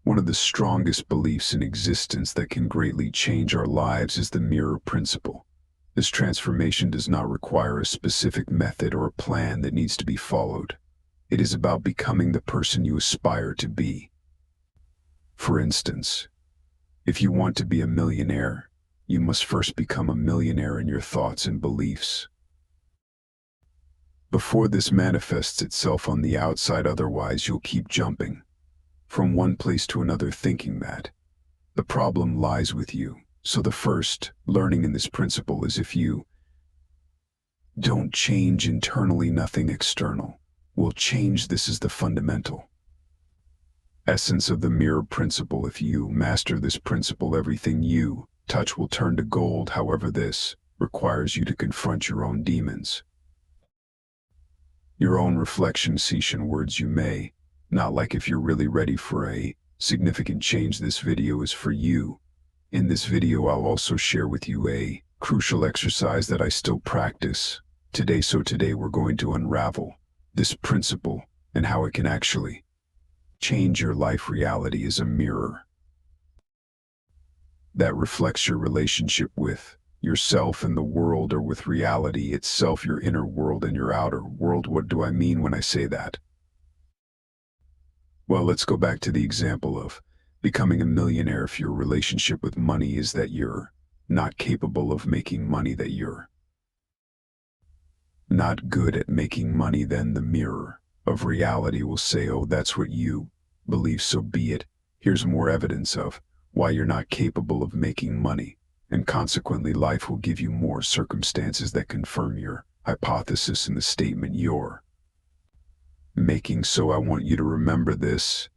One of the strongest beliefs in existence that can greatly change our lives is the mirror principle. This transformation does not require a specific method or a plan that needs to be followed. It is about becoming the person you aspire to be. For instance, if you want to be a millionaire, you must first become a millionaire in your thoughts and beliefs. Before this manifests itself on the outside, otherwise you'll keep jumping from one place to another thinking that the problem lies with you. So the first learning in this principle is if you don't change internally, nothing external will change. This is the fundamental essence of the mirror principle. If you master this principle, everything you touch will turn to gold. However, this requires you to confront your own demons, your own reflection. Session words you may not like. If you're really ready for a significant change, this video is for you. In this video, I'll also share with you a crucial exercise that I still practice today. So today we're going to unravel this principle and how it can actually change your life. Reality is a mirror that reflects your relationship with yourself and the world, or with reality itself, your inner world and your outer world. What do I mean when I say that? Well, let's go back to the example of becoming a millionaire. If your relationship with money is that you're not capable of making money, that you're not good at making money, then the mirror of reality will say, oh, that's what you believe, so be it. Here's more evidence of why you're not capable of making money, and consequently life will give you more circumstances that confirm your hypothesis and the statement you're making. So I want you to remember this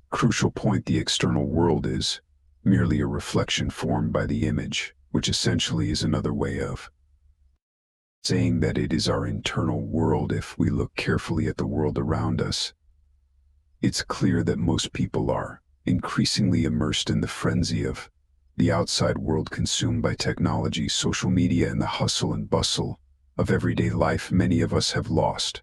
crucial point. The external world is merely a reflection formed by the image, which essentially is another way of saying that it is our internal world. If we look carefully at the world around us, it's clear that most people are increasingly immersed in the frenzy of the outside world, consumed by technology, social media, and the hustle and bustle of everyday life. Many of us have lost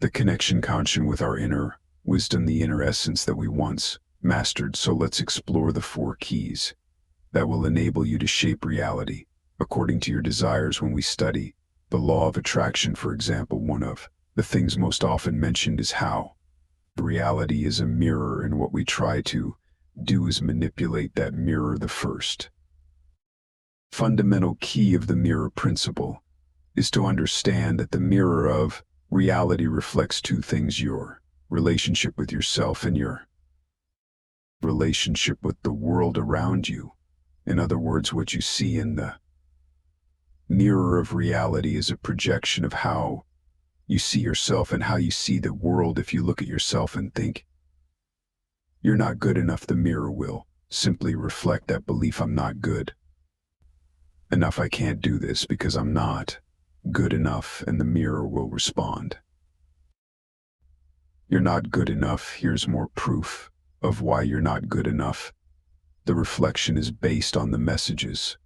the connection with our inner wisdom, the inner essence that we once mastered. So let's explore the 4 keys that will enable you to shape reality according to your desires. When we study the law of attraction, for example, one of the things most often mentioned is how reality is a mirror, and what we try to do is manipulate that mirror. The first fundamental key of the mirror principle is to understand that the mirror of reality reflects 2 things: your relationship with yourself and your relationship with the world around you. In other words, what you see in the mirror of reality is a projection of how you see yourself and how you see the world. If you look at yourself and think you're not good enough, the mirror will simply reflect that belief. I'm not good enough. I can't do this because I'm not good enough. And the mirror will respond, you're not good enough. Here's more proof of why you're not good enough. The reflection is based on the messages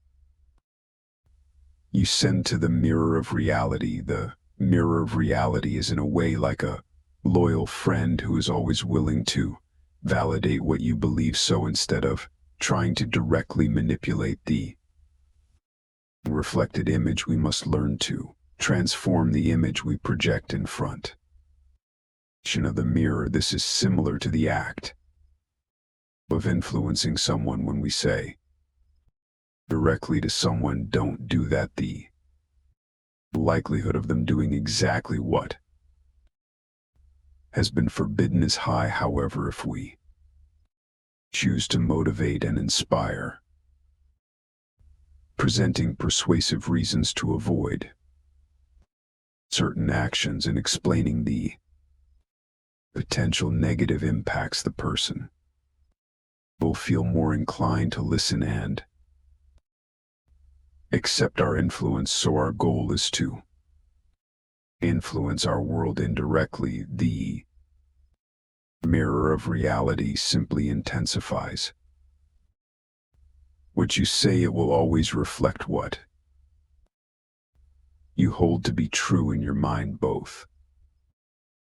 you send to the mirror of reality. The mirror of reality is in a way like a loyal friend who is always willing to validate what you believe. So instead of trying to directly manipulate the reflected image, we must learn to transform the image we project in front of the mirror. This is similar to the act of influencing someone. When we say directly to someone, don't do that, the likelihood of them doing exactly what has been forbidden is high. However, if we choose to motivate and inspire, presenting persuasive reasons to avoid certain actions and explaining the potential negative impacts, the person will feel more inclined to listen and accept our influence. So our goal is to influence our world indirectly. The mirror of reality simply intensifies what you say. It will always reflect what you hold to be true in your mind, both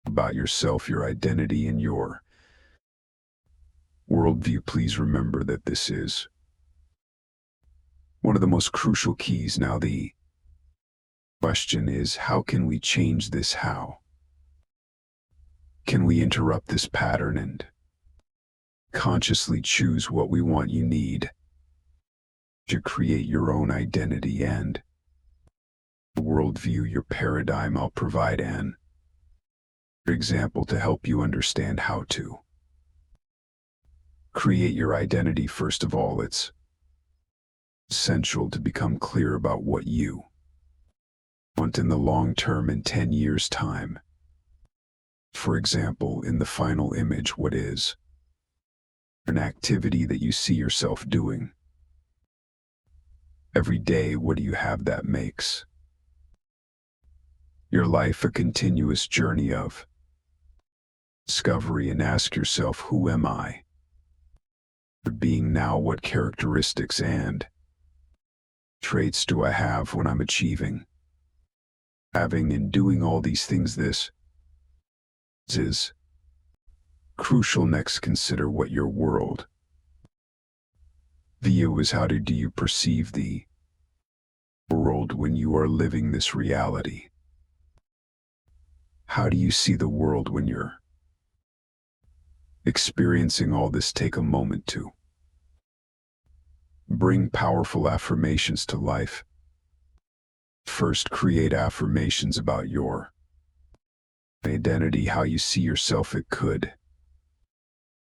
about yourself, your identity, and your worldview. Please remember that this is one of the most crucial keys. Now, the question is, how can we change this? How can we interrupt this pattern and consciously choose what we want? You need to create your own identity and worldview, your paradigm. I'll provide an example to help you understand how to create your identity. First of all, it's essential to become clear about what you want in the long term, in 10 years' time. For example, in the final image, what is an activity that you see yourself doing every day? What do you have that makes your life a continuous journey of discovery? And ask yourself, who am I? Being now, what characteristics and traits do I have when I'm achieving, having, and doing all these things? This is crucial. Next, consider what your world view is. How do you perceive the world when you are living this reality? How do you see the world when you're experiencing all this? Take a moment to bring powerful affirmations to life. First, create affirmations about your identity, how you see yourself. It could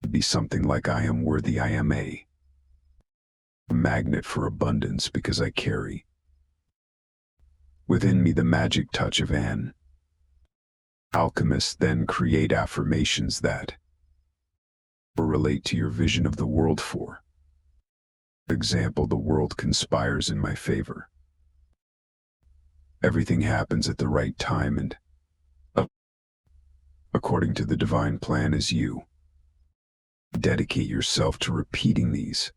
be something like, I am worthy, I am a magnet for abundance because I carry within me the magic touch of an alchemist. Then create affirmations that relate to your vision of the world. For example, the world conspires in my favor. Everything happens at the right time and according to the divine plan. As you dedicate yourself to repeating these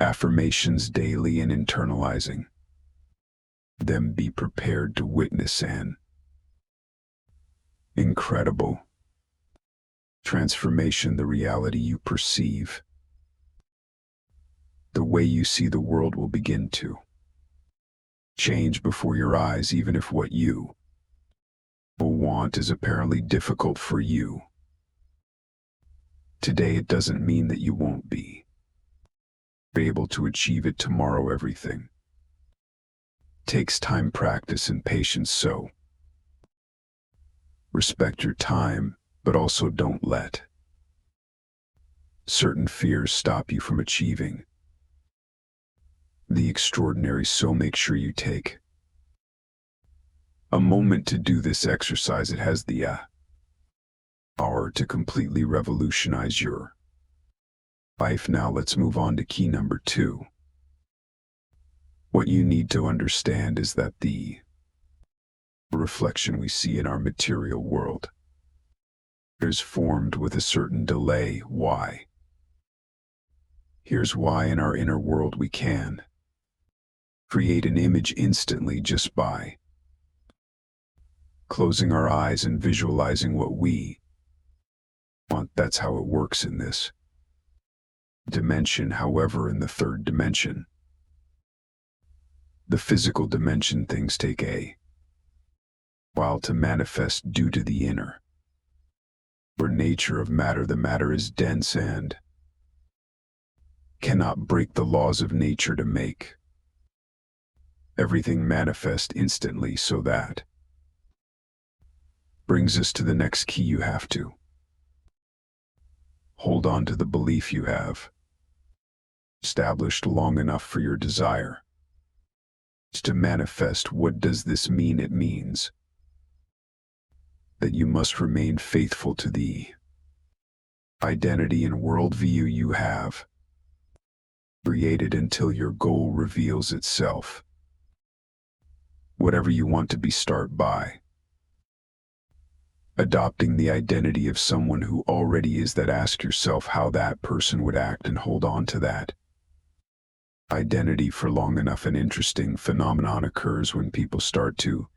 affirmations daily and internalizing them, be prepared to witness an incredible transformation. The reality you perceive, the way you see the world, will begin to change before your eyes. Even if what you want is apparently difficult for you today, it doesn't mean that you won't be able to achieve it tomorrow. Everything takes time, practice, and patience. So respect your time, but also don't let certain fears stop you from achieving the extraordinary. So make sure you take a moment to do this exercise. It has the power to completely revolutionize your life. Now let's move on to key number 2. What you need to understand is that the reflection we see in our material world is formed with a certain delay. Why? Here's why. In our inner world, we can create an image instantly just by closing our eyes and visualizing what we want. That's how it works in this dimension. However, in the third dimension, the physical dimension, things take a while to manifest due to the inner or nature of matter. The matter is dense and cannot break the laws of nature to make everything manifest instantly. So that brings us to the next key. You have to hold on to the belief you have established long enough for your desire to manifest. What does this mean? It means that you must remain faithful to the identity and worldview you have created until your goal reveals itself. Whatever you want to be, start by adopting the identity of someone who already is that. Ask yourself how that person would act and hold on to that identity for long enough. An interesting phenomenon occurs when people start to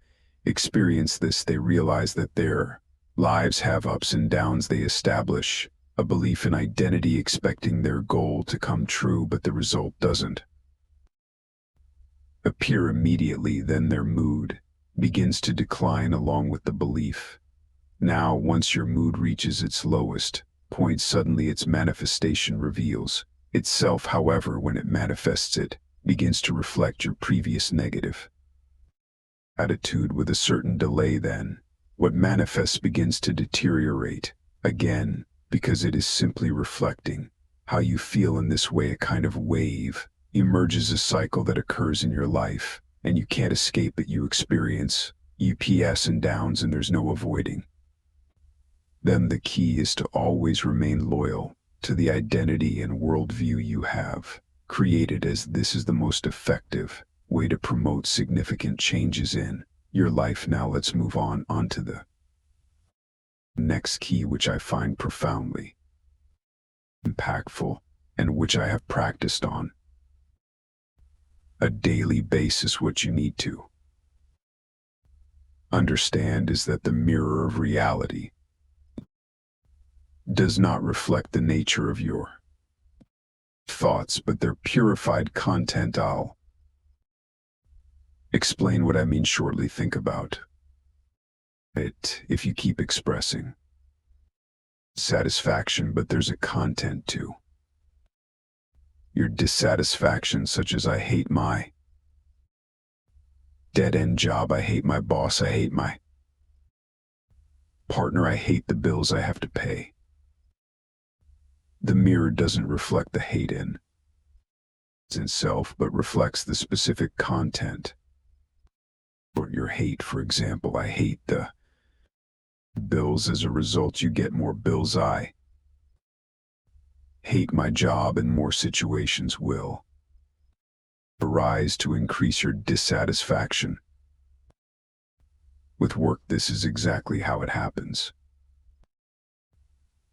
experience this. They realize that their lives have ups and downs. They establish a belief in identity expecting their goal to come true but the result doesn't appear immediately, then their mood begins to decline along with the belief. Now, once your mood reaches its lowest point, suddenly its manifestation reveals itself. However, when it manifests, it begins to reflect your previous negative attitude with a certain delay. Then, what manifests begins to deteriorate again because it is simply reflecting how you feel. In this way, a kind of wave emerges, a cycle that occurs in your life, and you can't escape it. You experience ups and downs, and there's no avoiding them. The key is to always remain loyal to the identity and worldview you have created, as this is the most effective way to promote significant changes in your life. Now let's move on to the next key, which I find profoundly impactful and which I have practiced on a daily basis. What you need to understand is that the mirror of reality does not reflect the nature of your thoughts, but their purified content. I'll explain what I mean shortly. Think about it. If you keep expressing satisfaction, but there's a content to your dissatisfaction, such as I hate my dead-end job, I hate my boss, I hate my partner, I hate the bills I have to pay. The mirror doesn't reflect the hate in itself, but reflects the specific content or your hate. For example, I hate the bills. As a result, you get more bills. I hate my job, and more situations will arise to increase your dissatisfaction with work. This is exactly how it happens.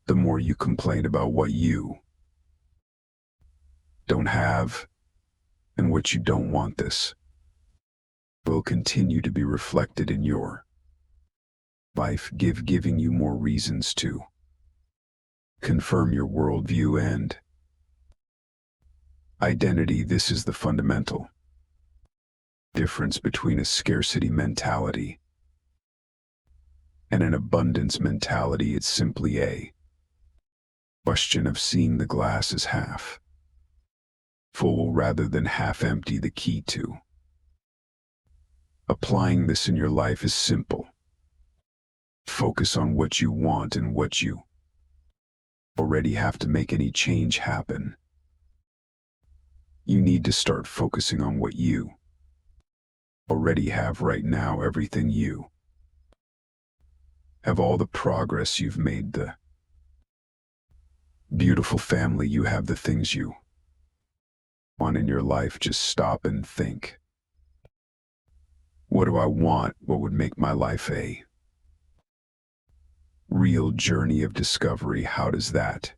The more you complain about what you don't have and what you don't want, this will continue to be reflected in your life, giving you more reasons to confirm your worldview and identity. This is the fundamental difference between a scarcity mentality and an abundance mentality. It's simply a question of seeing the glass as half full rather than half empty. The key to applying this in your life is simple. Focus on what you want and what you already have. To make any change happen, you need to start focusing on what you already have right now. Everything you have, all the progress you've made, the beautiful family you have, the things you want in your life. Just stop and think. What do I want? What would make my life a real journey of discovery? How does that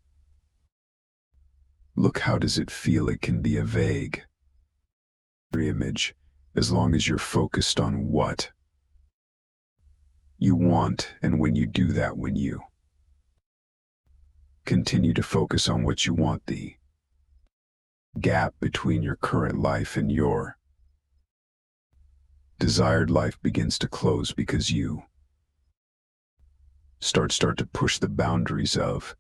look? How does it feel? It can be a vague image, as long as you're focused on what you want. And when you do that, when you continue to focus on what you want, the gap between your current life and your desired life begins to close, because you start to push the boundaries of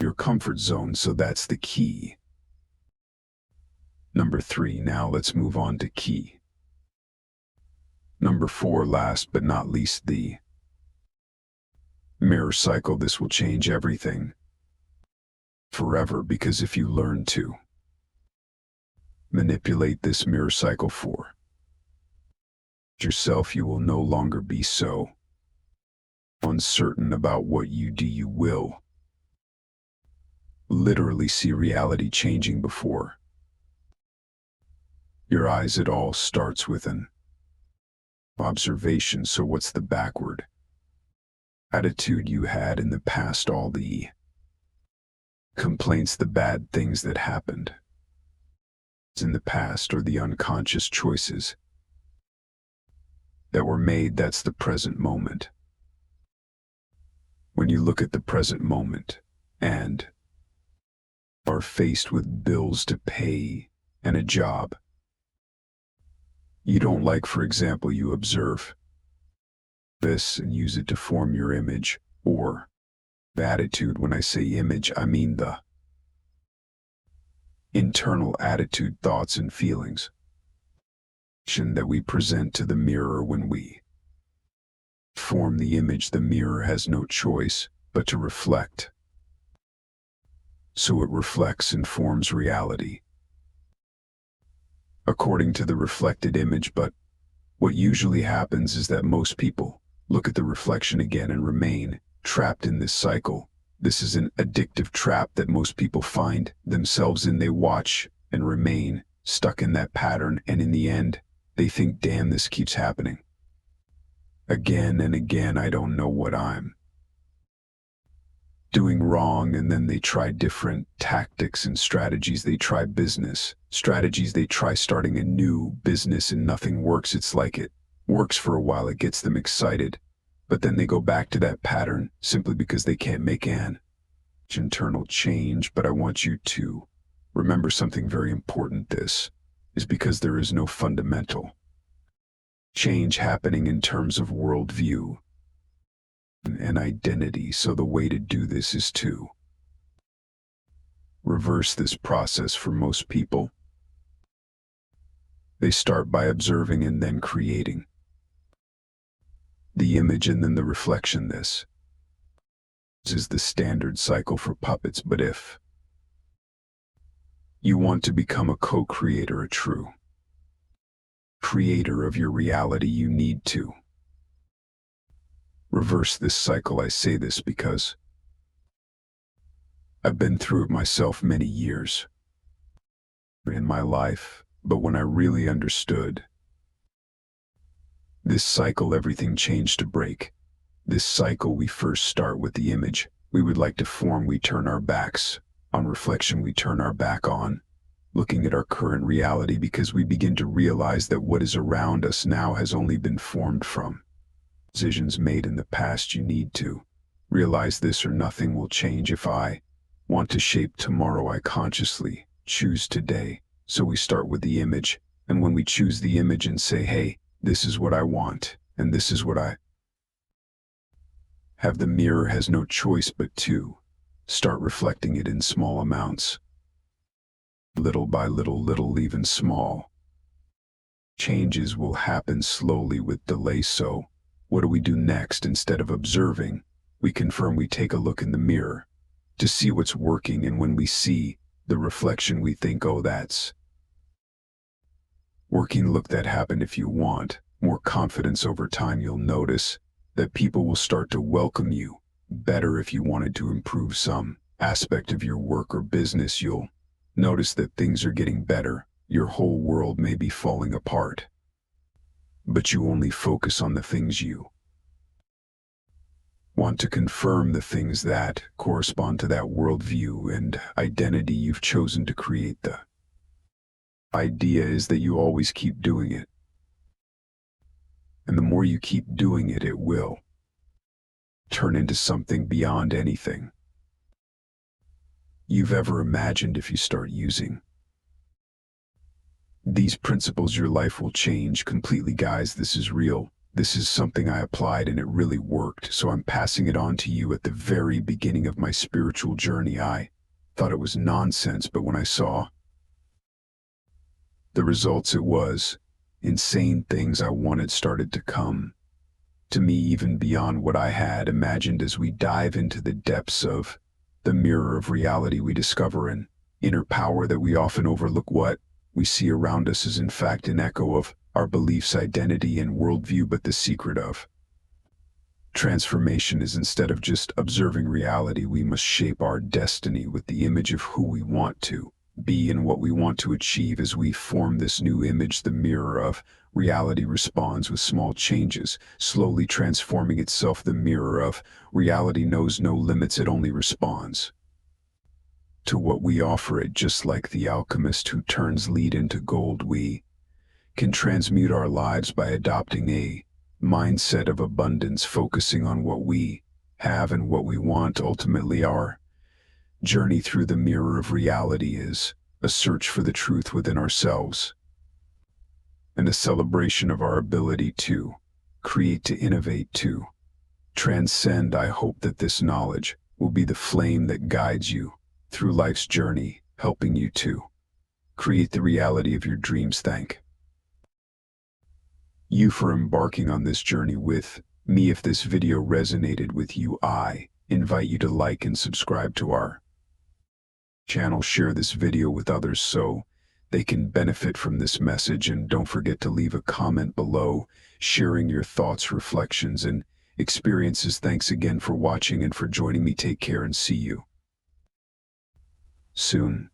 your comfort zone. So that's the key. Number 3. Now let's move on to key number 4, last but not least, the mirror cycle. This will change everything forever, because if you learn to manipulate this mirror cycle for yourself, you will no longer be so uncertain about what you do. You will literally see reality changing before your eyes. It all starts with an observation. So what's the backward attitude you had in the past? All the complaints, the bad things that happened in the past, or the unconscious choices that were made. That's the present moment. When you look at the present moment, and are faced with bills to pay and a job you don't like. For example, you observe this and use it to form your image or attitude. When I say image, I mean the internal attitude, thoughts, and feelings that we present to the mirror. When we form the image, the mirror has no choice but to reflect. So it reflects and forms reality according to the reflected image. But what usually happens is that most people look at the reflection again and remain trapped in this cycle. This is an addictive trap that most people find themselves in. They watch and remain stuck in that pattern, and in the end, they think, damn, this keeps happening again and again. I don't know what I'm doing wrong. And then they try different tactics and strategies. They try business strategies. They try starting a new business and nothing works. It's like it works for a while. It gets them excited, but then they go back to that pattern simply because they can't make an internal change. But I want you to remember something very important. This is because there is no fundamental change happening in terms of worldview and identity. So the way to do this is to reverse this process. For most people, they start by observing and then creating the image and then the reflection. This is the standard cycle for puppets. But if you want to become a co-creator, a true creator of your reality, you need to reverse this cycle. I say this because I've been through it myself many years in my life. But when I really understood this cycle, everything changed to break this cycle. We first start with the image we would like to form. We turn our backs on reflection. We turn our back on looking at our current reality because we begin to realize that what is around us now has only been formed from decisions made in the past. You need to realize this or nothing will change. If I want to shape tomorrow, I consciously choose today. So we start with the image, and when we choose the image and say, hey, this is what I want, and this is what I have, the mirror has no choice but to start reflecting it in small amounts. Little by little, even small changes will happen slowly with delay. So what do we do next? Instead of observing, we confirm. We take a look in the mirror to see what's working, and when we see the reflection, we think, oh, that's working. Look, that happened. If you want more confidence over time, you'll notice that people will start to welcome you better. If you wanted to improve some aspect of your work or business, you'll notice that things are getting better. Your whole world may be falling apart, but you only focus on the things you want to confirm, the things that correspond to that worldview and identity you've chosen to create. The idea is that you always keep doing it. And the more you keep doing it, it will turn into something beyond anything you've ever imagined. If you start using these principles, your life will change completely. Guys, this is real. This is something I applied and it really worked. So I'm passing it on to you. At the very beginning of my spiritual journey, I thought it was nonsense, but when I saw the results, it was insane. Things I wanted started to come to me even beyond what I had imagined. As we dive into the depths of the mirror of reality, we discover an inner power that we often overlook. What we see around us is in fact an echo of our beliefs, identity, and worldview. But the secret of transformation is, instead of just observing reality, we must shape our destiny with the image of who we want to be and what we want to achieve. As we form this new image, the mirror of reality responds with small changes, slowly transforming itself. The mirror of reality knows no limits. It only responds to what we offer it. Just like the alchemist who turns lead into gold, we can transmute our lives by adopting a mindset of abundance, focusing on what we have and what we want. Ultimately, our journey through the mirror of reality is a search for the truth within ourselves and a celebration of our ability to create, to innovate, to transcend. I hope that this knowledge will be the flame that guides you through life's journey, helping you to create the reality of your dreams. Thank you for embarking on this journey with me. If this video resonated with you, I invite you to like and subscribe to our channel. Share this video with others so they can benefit from this message, and don't forget to leave a comment below sharing your thoughts, reflections, and experiences. Thanks again for watching and for joining me. Take care and see you soon.